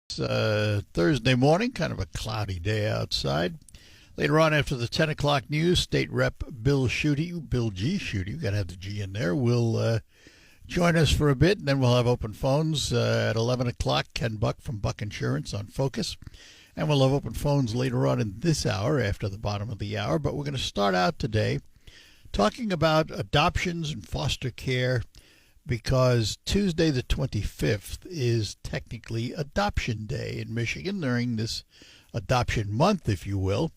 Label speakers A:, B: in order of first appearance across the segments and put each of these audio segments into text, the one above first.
A: Thursday morning, kind of a cloudy day outside. Later on, after the 10 o'clock news, State Rep Bill Schuette, Bill G. Schuette, you got to have the G in there, will join us for a bit, and then we'll have open phones at 11 o'clock. Ken Buck from Buck Insurance on Focus. And we'll have open phones later on in this hour after the bottom of the hour. But we're going to start out today talking about adoptions and foster care, because Tuesday the 25th is technically Adoption Day in Michigan during this adoption month, if you will.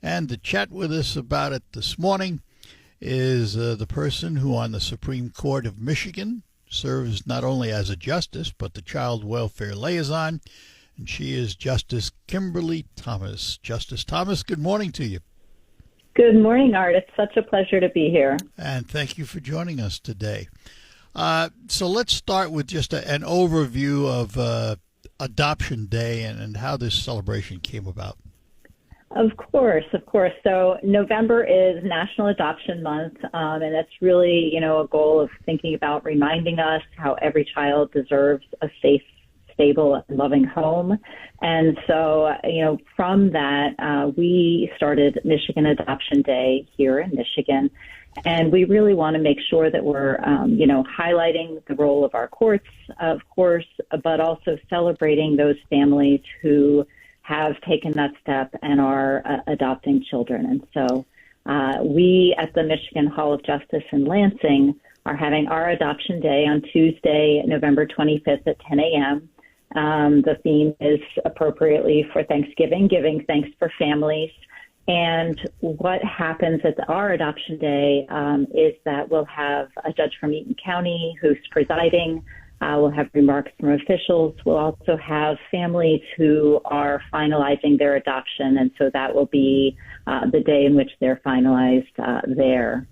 A: And to chat with us about it this morning is the person who on the Supreme Court of Michigan serves not only as a justice, but the child welfare liaison, and she is Justice Kimberly Thomas. Justice Thomas, good morning to you.
B: Good morning, Art. It's such a pleasure to be here.
A: And thank you for joining us today. So let's start with just an overview of Adoption Day and how this celebration came about.
B: Of course. So November is National Adoption Month, and that's really, a goal of thinking about reminding us how every child deserves a safe, stable, and loving home. And so, from that, we started Michigan Adoption Day here in Michigan. And we really want to make sure that we're, highlighting the role of our courts, of course, but also celebrating those families who have taken that step and are adopting children. And so we at the Michigan Hall of Justice in Lansing are having our Adoption Day on Tuesday, November 25th at 10 a.m. The theme is appropriately for Thanksgiving, giving thanks for families. And what happens at our Adoption Day is that we'll have a judge from Eaton County who's presiding. We'll have remarks from officials. We'll also have families who are finalizing their adoption, and so that will be the day in which they're finalized there.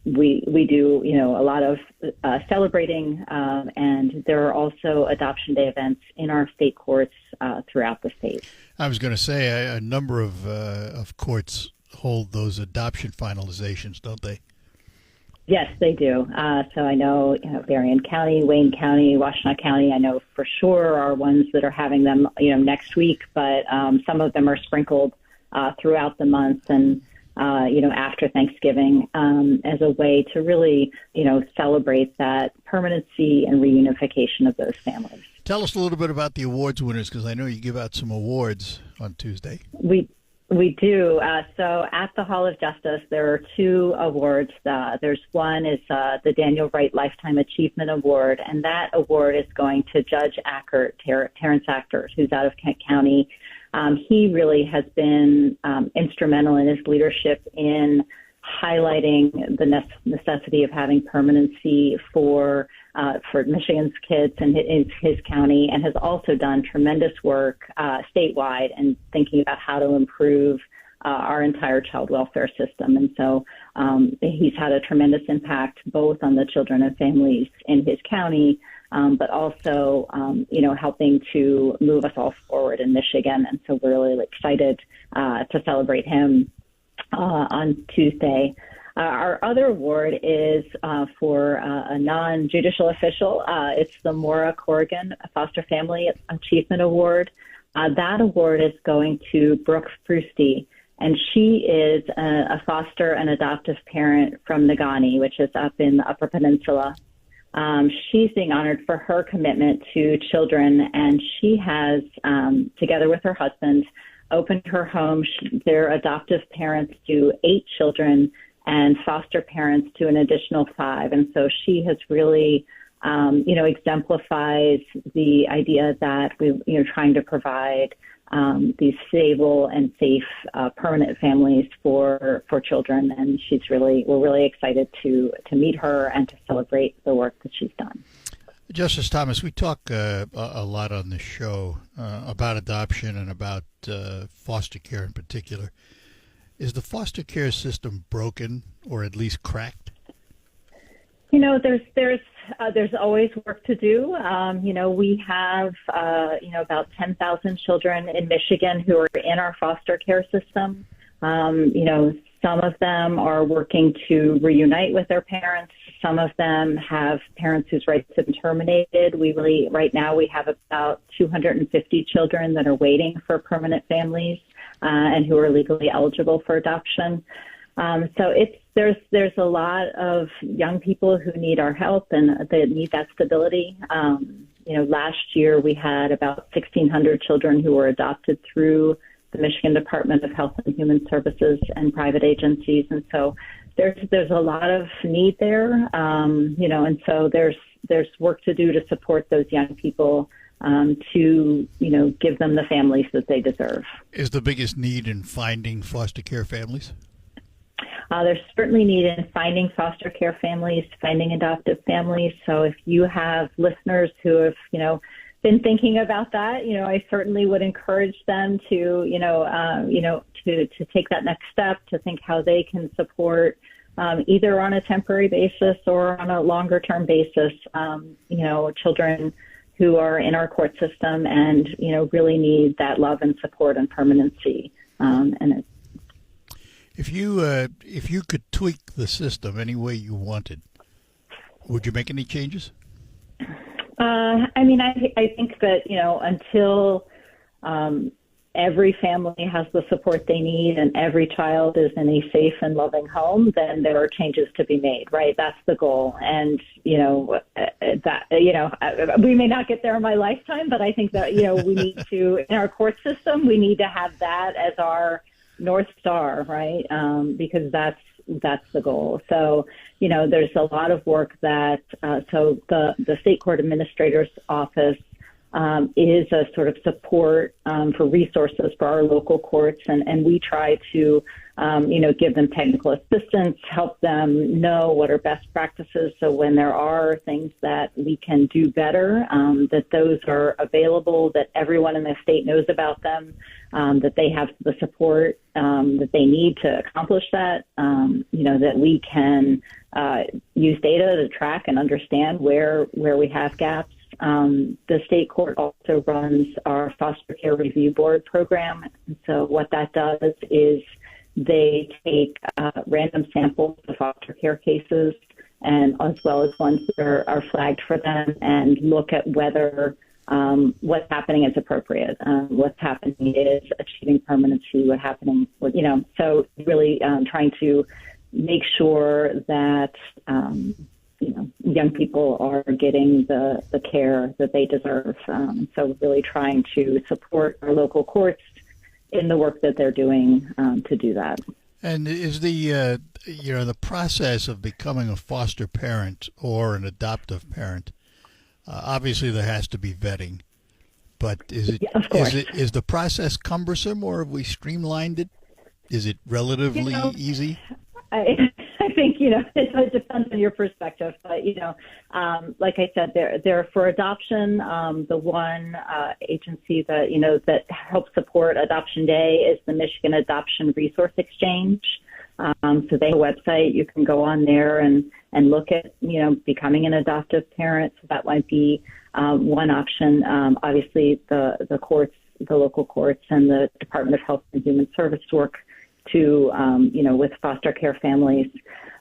B: We do, a lot of celebrating, and there are also Adoption Day events in our state courts throughout the state.
A: I was going to say a number of courts hold those adoption finalizations, don't they?
B: Yes, they do. So I know, Berrien County, Wayne County, Washtenaw County, I know for sure are ones that are having them, next week, but some of them are sprinkled throughout the month and, after Thanksgiving as a way to really, celebrate that permanency and reunification of those families.
A: Tell us a little bit about the awards winners, because I know you give out some awards on Tuesday.
B: We do. So at the Hall of Justice, there are two awards. There's one is the Daniel Wright Lifetime Achievement Award, and that award is going to Judge Ackert, Terrence Ackert, who's out of Kent County. He really has been instrumental in his leadership in highlighting the necessity of having permanency for Michigan's kids and his county, and has also done tremendous work statewide and thinking about how to improve our entire child welfare system. And so he's had a tremendous impact both on the children and families in his county, but also, helping to move us all forward in Michigan. And so we're really excited to celebrate him on Tuesday. Our other award is for a non-judicial official. It's the Maura Corrigan Foster Family Achievement Award. That award is going to Brooke Frusti, and she is a foster and adoptive parent from Negaunee, which is up in the Upper Peninsula. She's being honored for her commitment to children, and she has, together with her husband, opened her home. Their adoptive parents to 8 children and foster parents to an additional 5. And so she has really, exemplifies the idea that we're trying to provide these stable and safe permanent families for children. And we're really excited to meet her and to celebrate the work that she's done.
A: Justice Thomas, we talk a lot on this show about adoption and about foster care in particular. Is the foster care system broken or at least cracked?
B: There's always work to do. We have about 10,000 children in Michigan who are in our foster care system. Some of them are working to reunite with their parents. Some of them have parents whose rights have been terminated. Right now, we have about 250 children that are waiting for permanent families and who are legally eligible for adoption. So there's a lot of young people who need our help and they need that stability. Last year we had about 1,600 children who were adopted through the Michigan Department of Health and Human Services and private agencies, and so there's a lot of need there. And so there's work to do to support those young people to give them the families that they deserve.
A: Is the biggest need in finding foster care families?
B: There's certainly need in finding foster care families, finding adoptive families. So if you have listeners who have, been thinking about that, I certainly would encourage them to, to take that next step, to think how they can support either on a temporary basis or on a longer term basis, children who are in our court system and, really need that love and support and permanency.
A: If you could tweak the system any way you wanted, would you make any changes?
B: I think that, until every family has the support they need and every child is in a safe and loving home, then there are changes to be made, right? That's the goal. And, we may not get there in my lifetime, but I think that, we need to, in our court system, we need to have that as our North Star, right? Because that's the goal. So, there's a lot of work that, so the State Court Administrator's Office is a sort of support for resources for our local courts. And we try to, give them technical assistance, help them know what are best practices. So when there are things that we can do better, that those are available, that everyone in the state knows about them, that they have the support that they need to accomplish that, that we can use data to track and understand where we have gaps. The state court also runs our foster care review board program. And so what that does is they take random samples of foster care cases and as well as ones that are flagged for them and look at whether what's happening is appropriate. What's happening is achieving permanency, so really trying to make sure that, young people are getting the care that they deserve. So really trying to support our local courts in the work that they're doing to do that.
A: And is the process of becoming a foster parent or an adoptive parent, obviously there has to be vetting, but is the process cumbersome, or have we streamlined it? Is it relatively easy?
B: I think, it depends on your perspective, but, like I said, there for adoption, the one agency that, that helps support Adoption Day is the Michigan Adoption Resource Exchange. So they have a website. You can go on there and look at, becoming an adoptive parent. So that might be one option. Obviously, the courts, the local courts and the Department of Health and Human Services work to, with foster care families.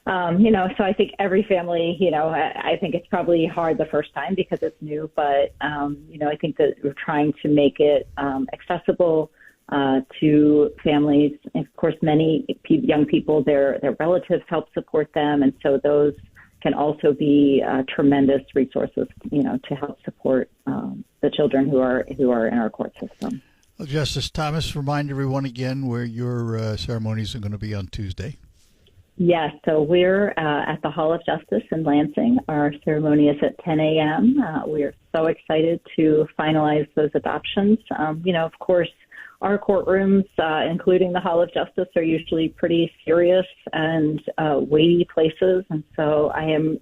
B: So I think every family, I think it's probably hard the first time because it's new, but, I think that we're trying to make it accessible to families. And of course, many young people, their relatives help support them. And so those can also be tremendous resources, to help support the children who are in our court system.
A: Well, Justice Thomas, remind everyone again where your ceremonies are going to be on Tuesday.
B: Yes, so we're at the Hall of Justice in Lansing. Our ceremony is at 10 a.m. We are so excited to finalize those adoptions. Of course, our courtrooms, including the Hall of Justice, are usually pretty serious and weighty places. And so I am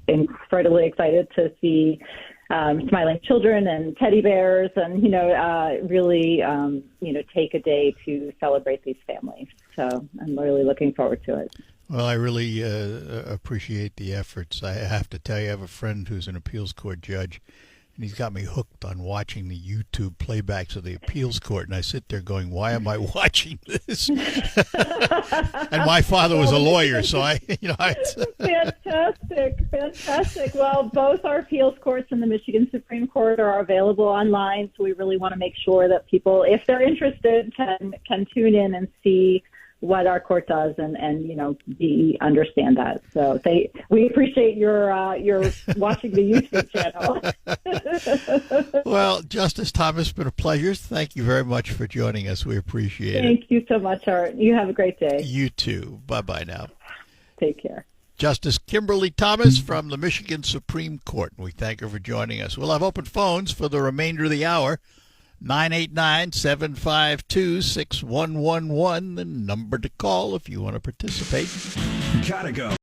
B: incredibly excited to see smiling children and teddy bears and, really, take a day to celebrate these families. So I'm really looking forward to it.
A: Well, I really appreciate the efforts. I have to tell you, I have a friend who's an appeals court judge, And he's got me hooked on watching the YouTube playbacks of the appeals court. And I sit there going, why am I watching this? And my father was a lawyer, so
B: Fantastic. Well, both our appeals courts and the Michigan Supreme Court are available online, so we really want to make sure that people, if they're interested, can tune in and see what our court does and understand that. So we appreciate your watching the YouTube channel.
A: Well, Justice Thomas, it's been a pleasure. Thank you very much for joining us. We appreciate it.
B: Thank you so much, Art. You have a great day.
A: You too. Bye-bye now.
B: Take care.
A: Justice Kimberly Thomas from the Michigan Supreme Court. We thank her for joining us. We'll have open phones for the remainder of the hour. 989-752-6111, the number to call if you want to participate.
C: Gotta go.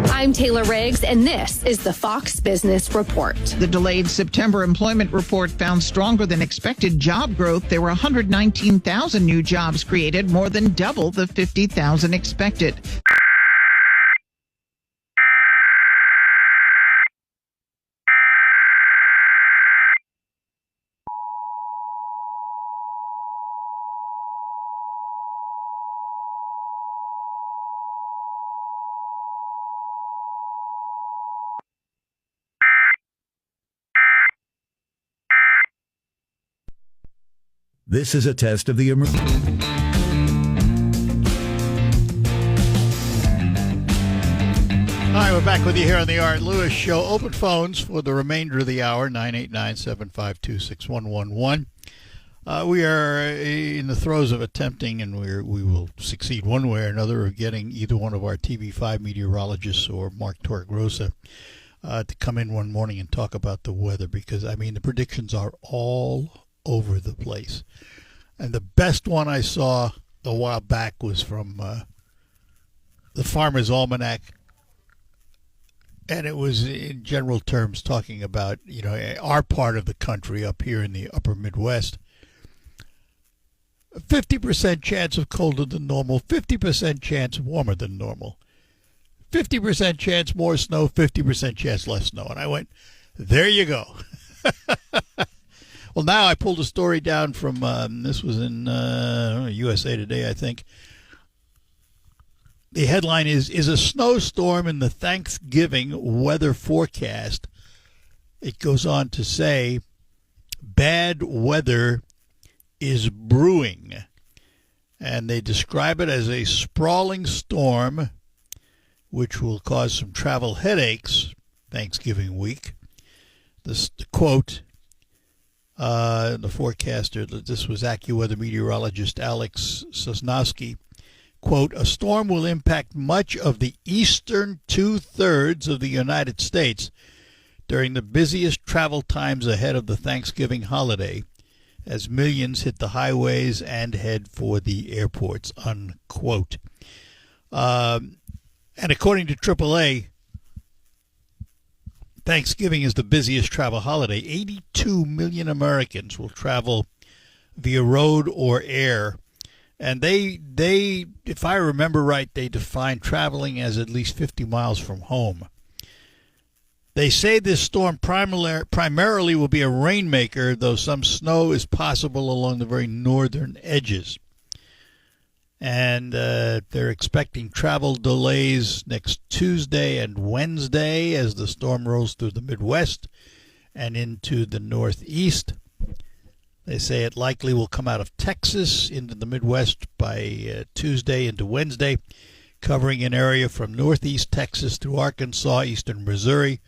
D: I'm Taylor Riggs, and this is the Fox Business Report.
E: The delayed September employment report found stronger than expected job growth. There were 119,000 new jobs created, more than double the 50,000 expected.
C: This is a test of the
A: All right, we're back with you here on the Art Lewis Show. Open phones for the remainder of the hour, 989-752-6111. We are in the throes of attempting, and we will succeed one way or another, of getting either one of our TV5 meteorologists or Mark Torregrossa to come in one morning and talk about the weather, because, the predictions are all over the place. And the best one I saw a while back was from the Farmer's Almanac, and it was in general terms talking about our part of the country up here in the upper Midwest. 50% chance of colder than normal, 50% chance warmer than normal, 50% chance more snow, 50% chance less snow. And I went, there you go. Well, now I pulled a story down from, this was in USA Today, I think. The headline is a snowstorm in the Thanksgiving weather forecast. It goes on to say, bad weather is brewing. And they describe it as a sprawling storm, which will cause some travel headaches Thanksgiving week. The quote, the forecaster, this was AccuWeather meteorologist Alex Sosnowski, quote, a storm will impact much of the eastern two-thirds of the United States during the busiest travel times ahead of the Thanksgiving holiday, as millions hit the highways and head for the airports, unquote. And according to AAA, Thanksgiving is the busiest travel holiday. 82 million Americans will travel via road or air. And they, if I remember right, they define traveling as at least 50 miles from home. They say this storm primarily will be a rainmaker, though some snow is possible along the very northern edges. And they're expecting travel delays next Tuesday and Wednesday as the storm rolls through the Midwest and into the Northeast. They say it likely will come out of Texas into the Midwest by Tuesday into Wednesday, covering an area from northeast Texas through Arkansas, eastern Missouri,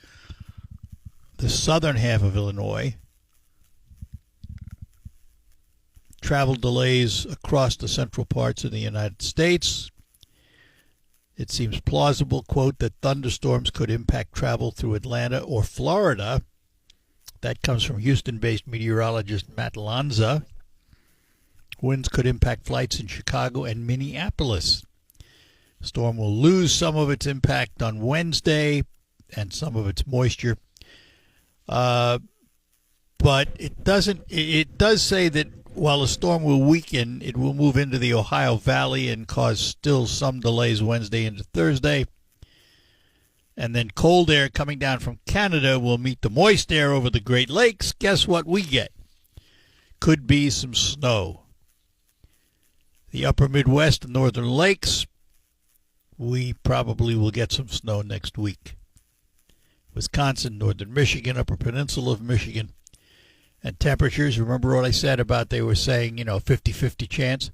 A: the southern half of Illinois, travel delays across the central parts of the United States. It seems plausible, quote, that thunderstorms could impact travel through Atlanta or Florida. That comes from Houston-based meteorologist Matt Lanza. Winds could impact flights in Chicago and Minneapolis. The storm will lose some of its impact on Wednesday and some of its moisture. But it doesn't. It does say that while the storm will weaken, it will move into the Ohio Valley and cause still some delays Wednesday into Thursday. And then cold air coming down from Canada will meet the moist air over the Great Lakes. Guess what we get? Could be some snow. The upper Midwest and northern lakes, we probably will get some snow next week. Wisconsin, northern Michigan, upper peninsula of Michigan. And temperatures, remember what I said about they were saying, 50-50 chance?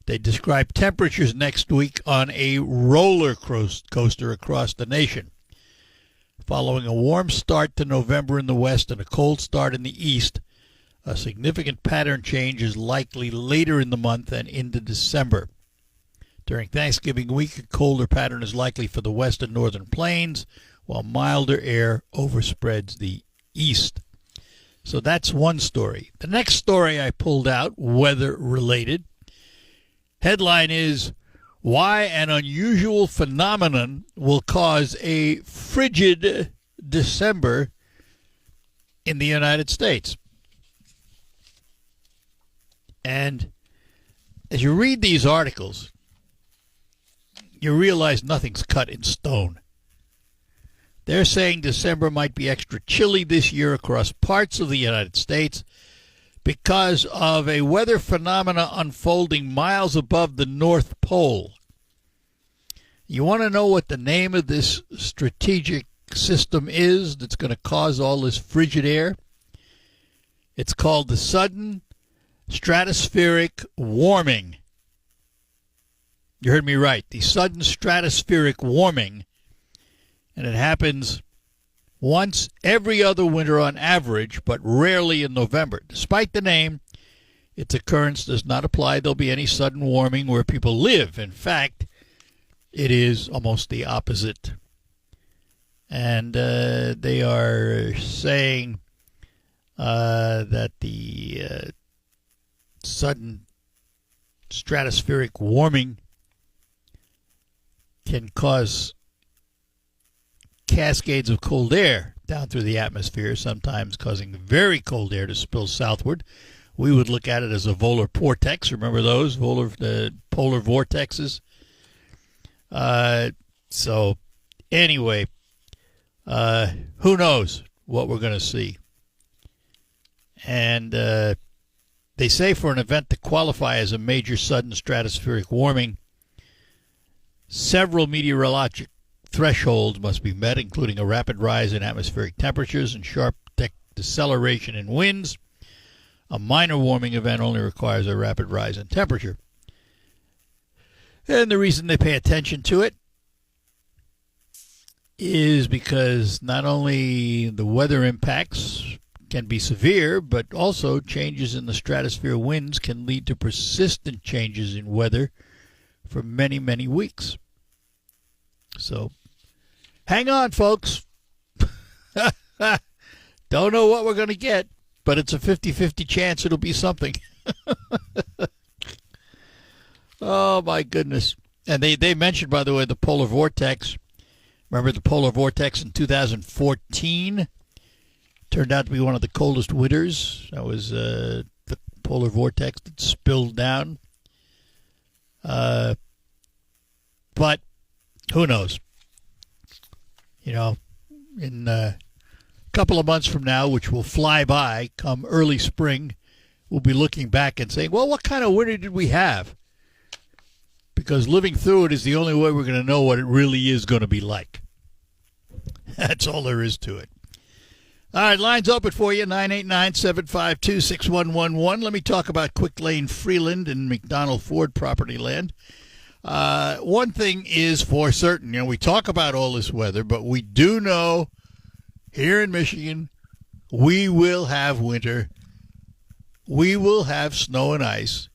A: They describe temperatures next week on a roller coaster across the nation. Following a warm start to November in the west and a cold start in the east, a significant pattern change is likely later in the month and into December. During Thanksgiving week, a colder pattern is likely for the west and northern plains, while milder air overspreads the east. So that's one story. The next story I pulled out, weather-related. Headline is, why an unusual phenomenon will cause a frigid December in the United States. And as you read these articles, you realize nothing's cut in stone. They're saying December might be extra chilly this year across parts of the United States because of a weather phenomena unfolding miles above the North Pole. You want to know what the name of this strategic system is that's going to cause all this frigid air? It's called the Sudden Stratospheric Warming. You heard me right. The Sudden Stratospheric Warming. And it happens once every other winter on average, but rarely in November. Despite the name, its occurrence does not apply there'll be any sudden warming where people live. In fact, it is almost the opposite. And they are saying that the sudden stratospheric warming can cause cascades of cold air down through the atmosphere, sometimes causing very cold air to spill southward. We would look at it as a polar vortex. Remember those polar vortexes? So anyway, who knows what we're going to see? And they say for an event to qualify as a major sudden stratospheric warming, several meteorologic thresholds must be met, including a rapid rise in atmospheric temperatures and sharp deceleration in winds. A minor warming event only requires a rapid rise in temperature. And the reason they pay attention to it is because not only the weather impacts can be severe, but also changes in the stratosphere winds can lead to persistent changes in weather for many, many weeks. So, hang on, folks. Don't know what we're going to get, but it's a 50-50 chance it'll be something. Oh, my goodness. And they mentioned, by the way, the polar vortex. Remember the polar vortex in 2014? Turned out to be one of the coldest winters. That was the polar vortex that spilled down. But who knows? In a couple of months from now, which will fly by, come early spring, we'll be looking back and saying, well, what kind of winter did we have? Because living through it is the only way we're going to know what it really is going to be like. That's all there is to it. All right, lines open for you, 989-752-6111. Let me talk about Quick Lane Freeland and McDonald Ford property land. One thing is for certain, we talk about all this weather, but we do know here in Michigan we will have winter we will have snow and ice,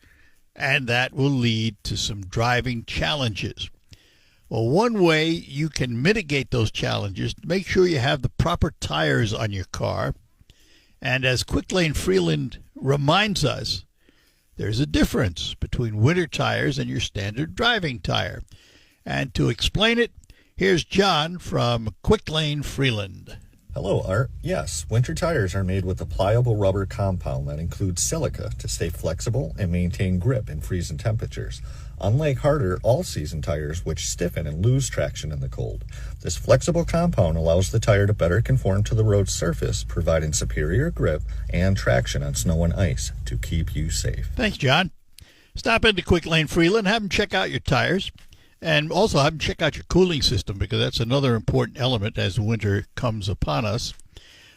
A: and that will lead to some driving challenges. Well, one way you can mitigate those challenges, make sure you have the proper tires on your car. And as Quick Lane Freeland reminds us, there's a difference between winter tires and your standard driving tire. And to explain it, here's John from Quick Lane Freeland.
F: Hello, Art. Yes, winter tires are made with a pliable rubber compound that includes silica to stay flexible and maintain grip in freezing temperatures, unlike harder all-season tires which stiffen and lose traction in the cold. This flexible compound allows the tire to better conform to the road surface, providing superior grip and traction on snow and ice to keep you safe.
A: Thanks, John. Stop into Quick Lane Freeland, have them check out your tires. And also have them check out your cooling system, because that's another important element as winter comes upon us.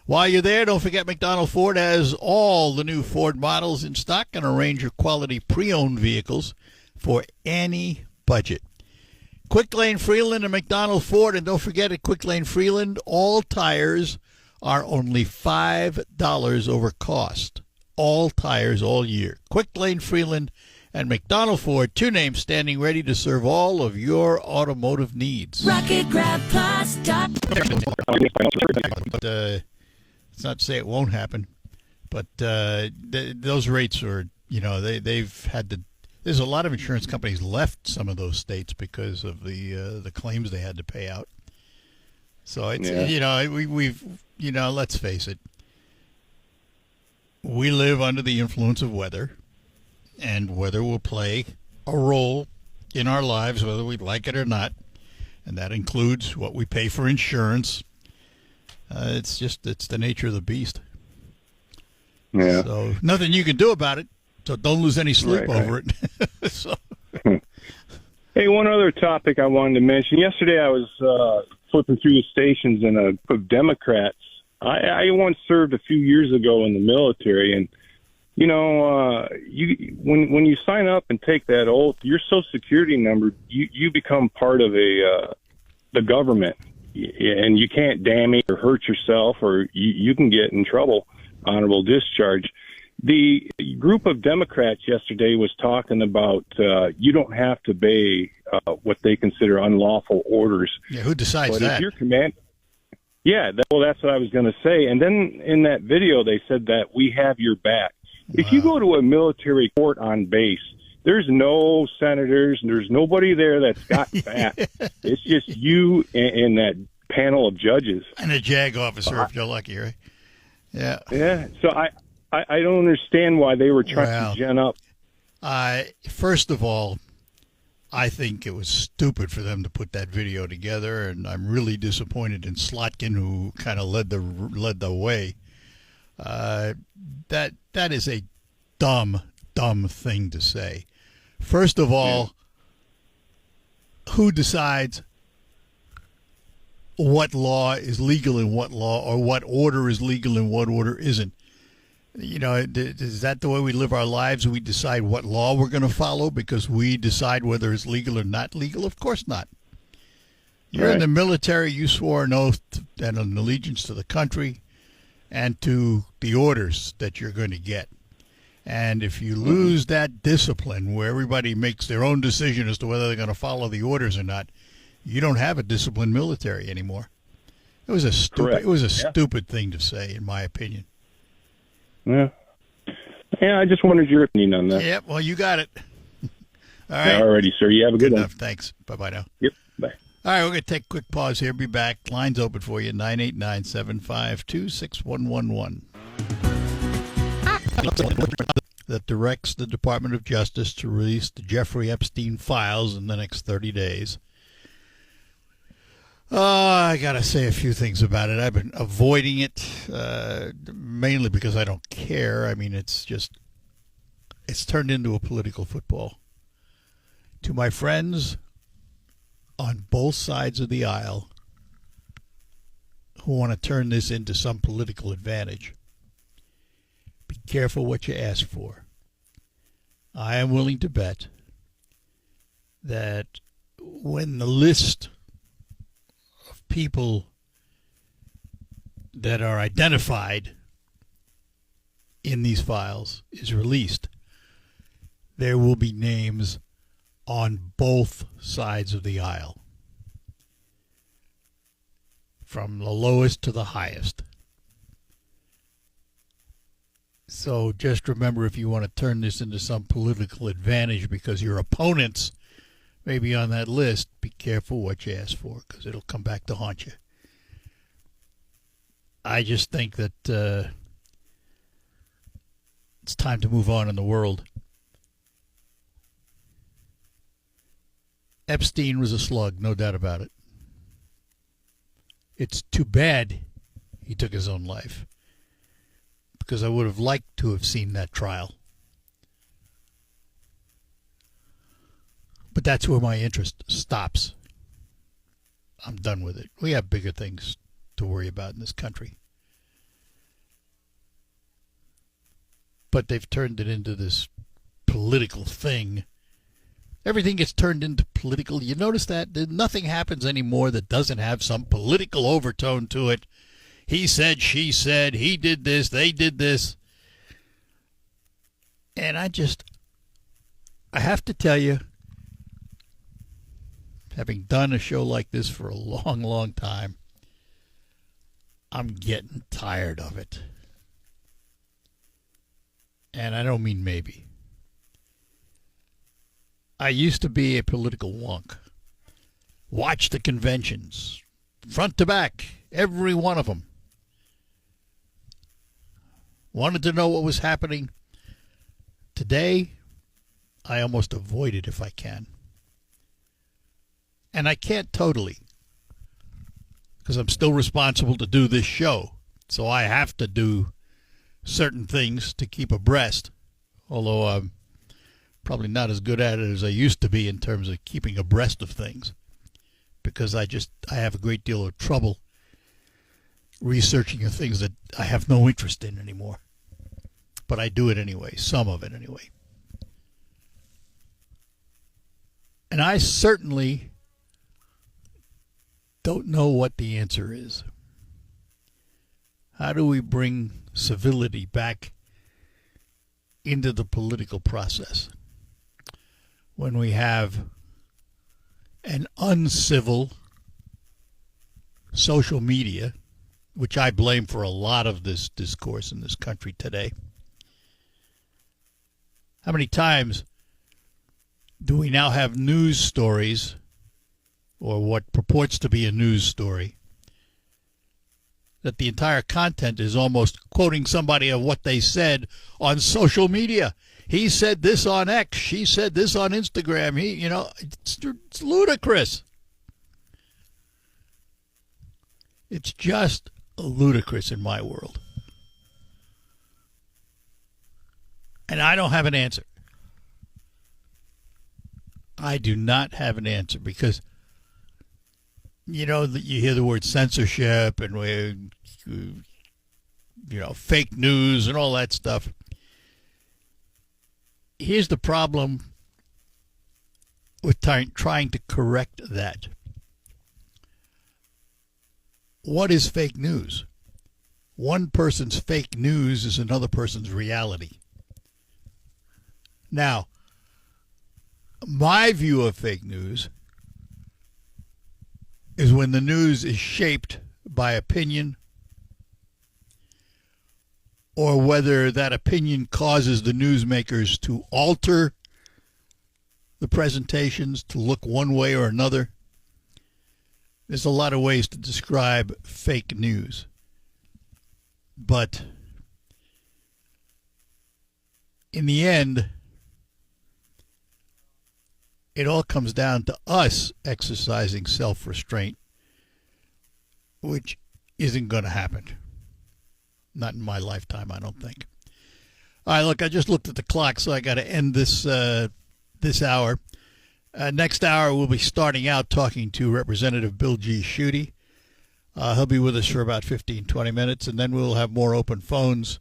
A: While you're there, don't forget McDonald Ford has all the new Ford models in stock and a range of quality pre-owned vehicles for any budget. Quick Lane Freeland and McDonald Ford. And don't forget, at Quick Lane Freeland, all tires are only $5 over cost. All tires all year. Quick Lane Freeland and McDonald Ford, two names standing ready to serve all of your automotive needs.
G: Rocket Grab Plus.
A: But it's not to say it won't happen, but those rates are, they've had to. There's a lot of insurance companies left some of those states because of the claims they had to pay out. So it's we've let's face it, we live under the influence of weather. And weather will play a role in our lives, whether we like it or not. And that includes what we pay for insurance. It's the nature of the beast.
H: Yeah.
A: So nothing you can do about it. So don't lose any sleep over it. So.
H: Hey, one other topic I wanted to mention. Yesterday I was flipping through the stations and a group of Democrats. I once served a few years ago in the military, and when you sign up and take that oath, your Social Security number, you become part of the government, and you can't damage or hurt yourself, or you can get in trouble. Honorable discharge. The group of Democrats yesterday was talking about you don't have to obey what they consider unlawful orders.
A: Yeah, who decides
H: but
A: that?
H: If your command. Yeah, that's what I was going to say. And then in that video, they said that we have your back. If you go to a military court on base, there's no senators, and there's nobody there that's got back. It's just you and that panel of judges.
A: And a JAG officer, if you're lucky, right? Yeah.
H: Yeah. So I don't understand why they were trying to gen up.
A: First of all, I think it was stupid for them to put that video together, and I'm really disappointed in Slotkin, who kind of led the way. That is a dumb thing to say. First of all, who decides what law is legal and what law, or what order is legal and what order isn't? Is that the way we live our lives? We decide what law we're going to follow because we decide whether it's legal or not legal? Of course not. You're in the military. You swore an oath and an allegiance to the country and to the orders that you're going to get. And if you lose that discipline where everybody makes their own decision as to whether they're going to follow the orders or not, you don't have a disciplined military anymore. It was a stupid thing to say, in my opinion.
H: Yeah. Yeah, I just wondered your opinion on that.
A: Yeah, well, you got it. All right.
H: All righty, sir. You have a good one.
A: Enough. Thanks. Bye-bye now.
H: Yep. Bye.
A: All right, we're going to take a quick pause here. Be back. Lines open for you, 989-752-6111. That directs the Department of Justice to release the Jeffrey Epstein files in the next 30 days. I got to say a few things about it. I've been avoiding it, mainly because I don't care. I mean, it's turned into a political football. To my friends on both sides of the aisle who want to turn this into some political advantage, be careful what you ask for. I am willing to bet that when the list of people that are identified in these files is released, there will be names on both sides of the aisle, from the lowest to the highest. So just remember, if you want to turn this into some political advantage because your opponents may be on that list, be careful what you ask for, because it'll come back to haunt you. I just think that it's time to move on in the world. Epstein was a slug, no doubt about it. It's too bad he took his own life, because I would have liked to have seen that trial. But that's where my interest stops. I'm done with it. We have bigger things to worry about in this country. But they've turned it into this political thing. Everything gets turned into political. You notice that? Nothing happens anymore that doesn't have some political overtone to it. He said, she said, he did this, they did this. And I have to tell you, having done a show like this for a long, long time, I'm getting tired of it. And I don't mean maybe. I used to be a political wonk. Watch the conventions, front to back, every one of them. Wanted to know what was happening. Today, I almost avoid it if I can. And I can't totally, because I'm still responsible to do this show. So I have to do certain things to keep abreast, although I'm probably not as good at it as I used to be in terms of keeping abreast of things, because I have a great deal of trouble researching the things that I have no interest in anymore. But I do it anyway, some of it anyway. And I certainly don't know what the answer is. How do we bring civility back into the political process when we have an uncivil social media, which I blame for a lot of this discourse in this country today? How many times do we now have news stories, or what purports to be a news story, that the entire content is almost quoting somebody of what they said on social media? He said this on X. She said this on Instagram. It's ludicrous. It's just ludicrous in my world. And I don't have an answer. I do not have an answer, because you hear the word censorship and fake news and all that stuff. Here's the problem with trying to correct that. What is fake news? One person's fake news is another person's reality. Now, my view of fake news is when the news is shaped by opinion, or whether that opinion causes the newsmakers to alter the presentations to look one way or another. There's a lot of ways to describe fake news. But in the end, it all comes down to us exercising self-restraint, which isn't going to happen. Not in my lifetime, I don't think. All right, look, I just looked at the clock, so I got to end this hour. Next hour, we'll be starting out talking to Representative Bill G. Schuette. He'll be with us for about 15, 20 minutes, and then we'll have more open phones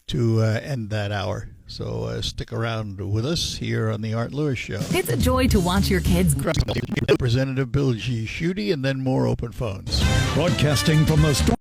A: to end that hour. So stick around with us here on the Art Lewis Show.
G: It's a joy to watch your kids.
A: Representative Bill G. Schuette, and then more open phones.
C: Broadcasting from the